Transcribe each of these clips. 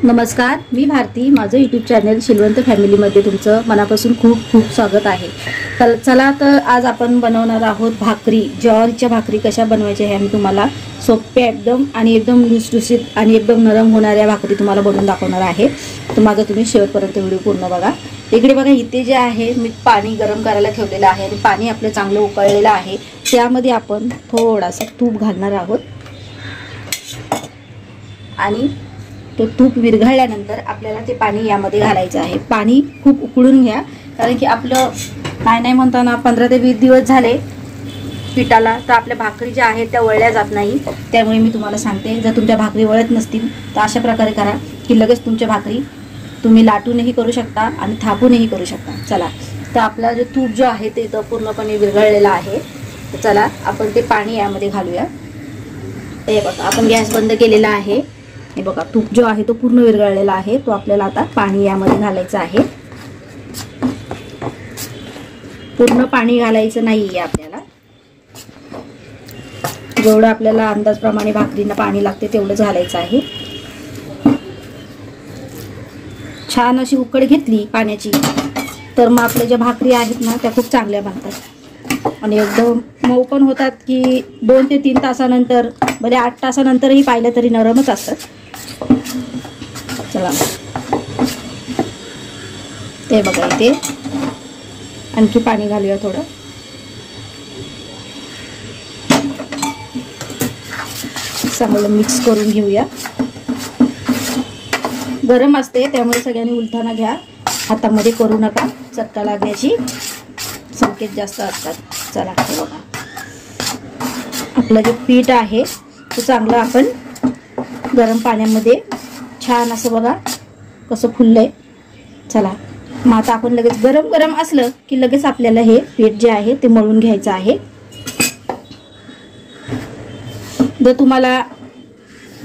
नमस्कार, मी भारती. माझं YouTube channel Shilwant फॅमिलीमध्ये तुमचं मनापासून खूप खूप स्वागत आहे. चला तर आज आपण बनवणार आहोत भाकरी. ज्वारीच्या भाकरी कशा बनवायच्या हे मी तुम्हाला सोप्या एकदम आणि एकदम लुसलुसीत आणि एकदम नरम होणाऱ्या भाकरी तुम्हाला बनवून दाखवणार आहे. तर माझा तुम्ही शेवटपर्यंत व्हिडिओ पूर्ण बघा. इकडे बघा, इथे जे आहे मी पाणी गरम करायला ठेवलेलं आहे आणि पाणी आपलं चांगलं उकळलेलं आहे. त्यामध्ये आपण थोडासा तूप घालणार आहोत आणि तो तूप विरघळल्यानंतर आपल्याला ते पाणी यामध्ये घालायचं आहे. पाणी खूप उकळून घ्या, कारण की आपलं नाही म्हणताना 15 ते 20 दिवस झाले पिठाला, तर आपल्या भाकरी ज्या आहेत त्या वळल्या जात नाही. त्यामुळे मी तुम्हाला सांगते, जर तुमच्या भाकरी वळत नसतील तर अशा प्रकारे करा की लगेच तुमच्या भाकरी तुम्ही लाटूनही करू शकता आणि थापूनही करू शकता. चला, तर आपला जो तूप जो आहे ते तर पूर्णपणे विरघळलेलं आहे. तर चला आपण ते पाणी यामध्ये घालूया. हे बघा, आपण गॅस बंद केलेला आहे. हे बघा, तूप जो आहे तो पूर्ण विरघळलेला आहे. तो आपल्याला आता पाणी यामध्ये घालायचं आहे. पूर्ण पाणी घालायचं नाहीये आपल्याला. जेवढं आपल्याला अंदाजप्रमाणे भाकरीला पाणी लागते तेवढंच घालायचं आहे. छान अशी उकळ घेतली पाण्याची तर मग आपल्या ज्या भाकरी आहेत ना त्या खूप चांगल्या बनतात आणि एकदम मऊ पण होतात. की 2 ते 3 तासानंतर, भले 8 तासानंतरही पाहिलं तरी नरमच असतात. चला, ते बघा, इथे आणखी पाणी घालूया थोडं. चांगलं मिक्स करून घेऊया. गरम असते त्यामुळे सगळ्यांनी उलथाना घ्या. हातामध्ये करू नका, चटका लागण्याची संकेत जास्त असतात. चला, हे बघा, आपलं जे पीठ आहे ते चांगलं आपण गरम पाण्यामध्ये छान असं बघा कसं फुललंय. चला, मग आता आपण लगेच गरम असलं की लगेच आपल्याला हे पीठ जे आहे ते मळून घ्यायचं आहे. जर तुम्हाला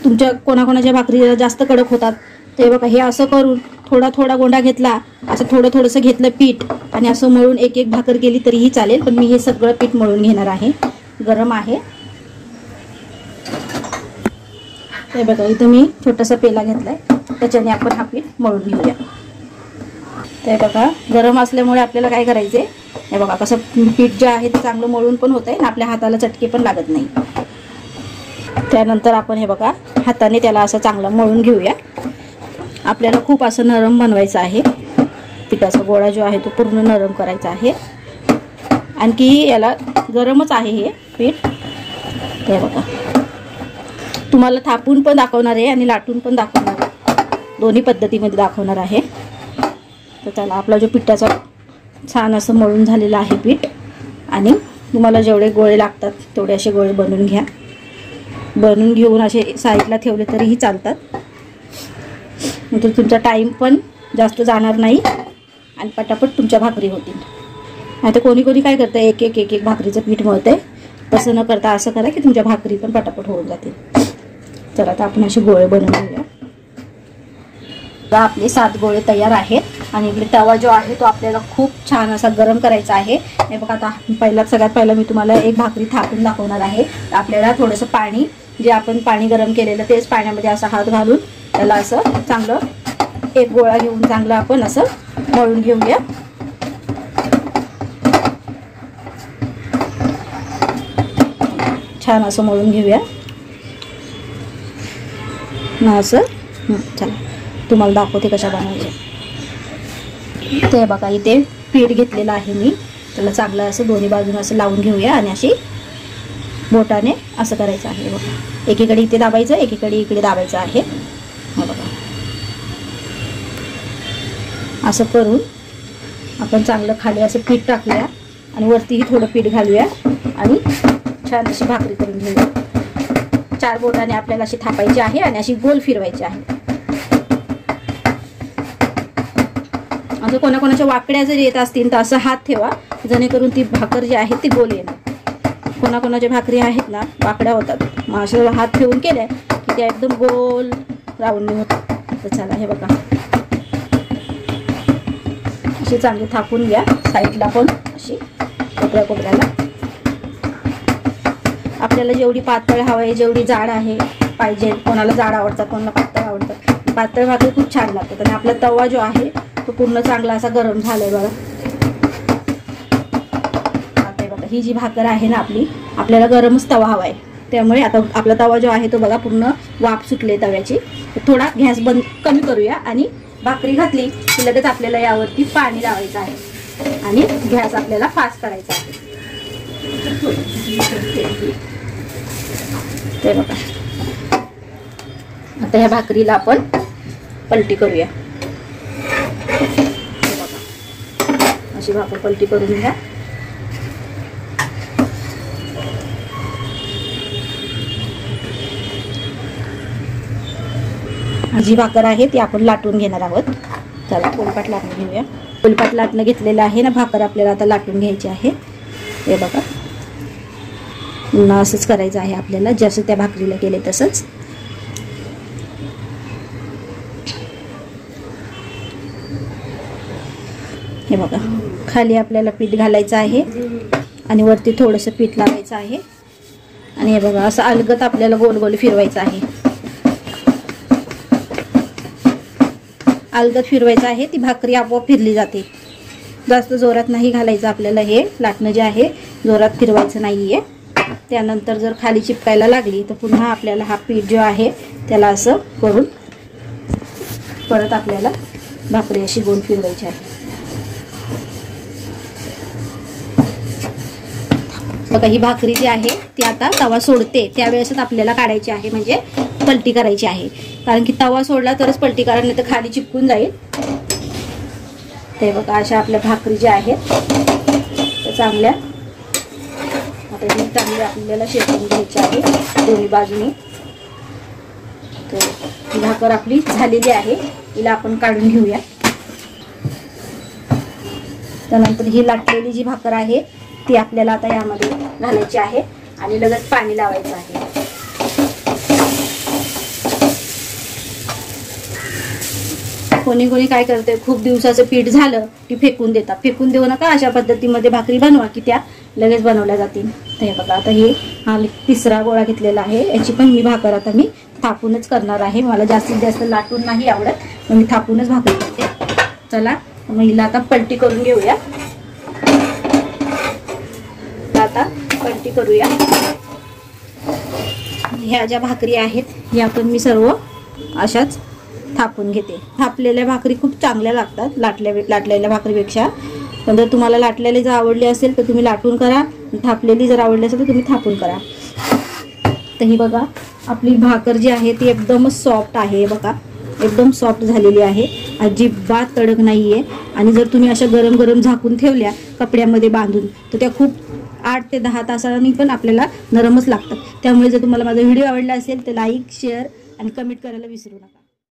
तुमच्या कोणाकोणाच्या भाकरी जास्त कडक होतात ते बघा, हे असं करून थोडा गोंडा घेतला, असं थोडंसं घेतलं पीठ आणि असं मळून एक भाकर केली तरीही चालेल. पण मी हे सगळं पीठ मळून घेणार आहे. गरम आहे. हे बघा, इथं मी छोटासा पेला घेतलाय, त्याच्याने आपण हा पीठ मळून घेऊया. ते बघा, गरम असल्यामुळे आपल्याला काय करायचंय, हे बघा कसं पीठ जे आहे ते चांगलं मळून पण होत आहे आणि आपल्या हाताला चटके पण लागत नाही. त्यानंतर आपण हे बघा हाताने त्याला असं चांगलं मळून घेऊया. आपल्याला खूप असं नरम बनवायचं आहे. पिठाचा गोळा जो आहे तो पूर्ण नरम करायचा आहे. आणखी याला गरमच आहे हे पीठ. हे बघा, तुम्हाला थापून पण दाखवणार आहे आणि लाटून पण दाखवणार आहे. दोन्ही पद्धतीमध्ये दाखवणार आहे. तर चला, आपला जो पिठाचा छान असं मळून झालेला आहे पीठ, आणि तुम्हाला जेवढे गोळे लागतात तेवढे असे गोळे बनवून घ्या. बनवून घेऊन असे साईडला ठेवले तरीही चालतात. नंतर तुमचा टाईम पण जास्त जाणार नाही आणि पटापट तुमच्या भाकरी होतील. आता कोणी काय करतं, एक भाकरीचं पीठ मळतंय. तसं न करता असं करा की तुमच्या भाकरी पण पटापट होऊन जातील. चला, आता आपण असे गोळे बनवून घेऊया. आपले 7 गोळे तयार आहेत. आणि इकडे तवा जो आहे तो आपल्याला खूप छान असा गरम करायचा आहे. हे बघा, आता सगळ्यात पहिला मी तुम्हाला एक भाकरी थापून दाखवणार आहे. आपल्याला थोडंसं पाणी, जे आपण पाणी गरम केलेलं तेच पाण्यामध्ये असा हात घालून त्याला असं चांगलं एक गोळा घेऊन चांगलं आपण असं मळून घेऊया. छान असं मळून घेऊया ना असं. चला, तुम्हाला दाखवते कशा बनवायचे. ते बघा, इथे पीठ घेतलेलं आहे मी. त्याला चांगलं असं दोन्ही बाजूने असं लावून घेऊया आणि अशी बोटाने असं करायचं आहे. बघा, एकीकडे इथे दाबायचं, एकीकडे इकडे दाबायचं आहे. हे बघा, असं करून आपण चांगलं खाली असं पीठ टाकूया आणि वरतीही थोडं पीठ घालूया आणि छान अशी भाकरी करून घेऊया. 4 बोटाने आपल्याला अशी थापायची आहे आणि अशी गोल फिरवायची आहे. असं कोणाकोणाच्या वाकड्या जर येत असतील तर असं हात ठेवा, जेणेकरून ती भाकर जी आहे ती गोल येणार. कोणाकोणाच्या भाकरी आहेत ना वाकड्या होतात, मग अशा हात ठेवून केल्या की त्या एकदम गोल राऊंड होतात. तर चला, हे बघा, अशी चांगली थापून घ्या. साईडला पण अशी कोपऱ्याला. आपल्याला जेवढी पातळ हवं आहे, जेवढी जाड आहे पाहिजे, कोणाला जाड आवडतात, कोणाला पातळ आवडतात, पातळ भाकरी खूप छान लागतात. आणि आपला तवा जो आहे तो पूर्ण चांगला असा गरम झालाय बघा. आता बघा ही जी भाकर आहे ना आपली, आपल्याला गरमच तवा हवाय, त्यामुळे आता आपला तवा जो आहे तो बघा पूर्ण वाफ सुटले तव्याची. थोडा गॅस बंद कमी करूया आणि भाकरी घातली की लगेच आपल्याला यावरती पाणी लावायचं आहे आणि गॅस आपल्याला फास्ट करायचा आहे. ते बघा आता ह्या भाकरीला आपण पलटी करूया. अशी भाकर पलटी करून घ्या. जी भाकर आहे ती आपण लाटून घेणार आहोत. चला पोलपाट लाटून घेऊया. पोलपाट लाटणं घेतलेलं आहे ना, भाकर आपल्याला आता लाटून घ्यायची आहे. हे बघा पुन्हा असंच करायचं आहे आपल्याला, जसं त्या भाकरीला केले तसंच. हे बघा खाली आपल्याला पीठ घालायचं आहे आणि वरती थोडंसं पीठ लावायचं आहे. आणि हे बघा असं अलगद आपल्याला गोल गोल फिरवायचं आहे. अलगद फिरवायचं आहे, ती भाकरी आपोआप फिरली जाते. जास्त जोरात नाही घालायचं आपल्याला. हे लाटणं जे आहे जोरात फिरवायचं नाहीये. त्यानंतर जर खाली चिपकायला लागली तर पुन्हा आपल्याला हा पीठ जो आहे त्याला असं करून परत आपल्याला भाकरी अशी गोल फिरवायची आहे. बघा ही भाकरी जी आहे ती आता तवा सोडते त्यावेळेसच आपल्याला काढायची आहे, म्हणजे पलटी करायची आहे. कारण की तवा सोडला तरच पलटी करा, नाही तर खाली चिपकून जाईल. ते बघा अशा आपल्या भाकरी ज्या आहेत त्या चांगल्या आता ही चांगली आपल्याला शेकून घ्यायची आहे दोन्ही बाजूनी. तर ही भाकर आपली झालेली आहे, हिला आपण काढून घेऊया. त्यानंतर ही लाटलेली जी भाकर आहे ती आपल्याला आता यामध्ये घालायची आहे आणि लगेच पाणी लावायचं आहे. कोणी कोणी काय करते, खूप दिवसाचं पीठ झालं की फेकून देतात. फेकून देऊ नका, अशा पद्धतीमध्ये भाकरी बनवा की त्या लगेच बनवल्या जातील. तर हे बघा आता हे हा तिसरा गोळा घेतलेला आहे, याची पण मी भाकर आता मी थापूनच करणार आहे. मला जास्तीत जास्त लाटून नाही आवडत, मग मी थापूनच भाकरी करते. चला मग हिला आता पलटी करून घेऊया. आता पलटी करूया. ह्या ज्या भाकरी आहेत या पण मी सर्व अशाच थापून घेते. थापलेल्या भाकरी खूप चांगल्या लागतात लाटलेल्या भाकरीपेक्षा. पण जर तुम्हाला लाटलेली जर आवडली असेल तर तुम्ही लाटून करा, थापलेली जर आवडली असेल तर तुम्ही थापून करा. तर ही बघा आपली भाकर जी आहे ती एकदमच सॉफ्ट आहे. बघा एकदम सॉफ्ट झालेली आहे, अजिबात कडक नाहीये. आणि जर तुम्ही अशा गरम गरम झाकून ठेवल्या कपड्यामध्ये बांधून तर त्या खूप 8 ते 10 तासांनी पण आपल्याला नरमच लागतात. त्यामुळे जर तुम्हाला माझा व्हिडिओ आवडला असेल तर लाईक, शेअर आणि कमेंट करायला विसरू नका.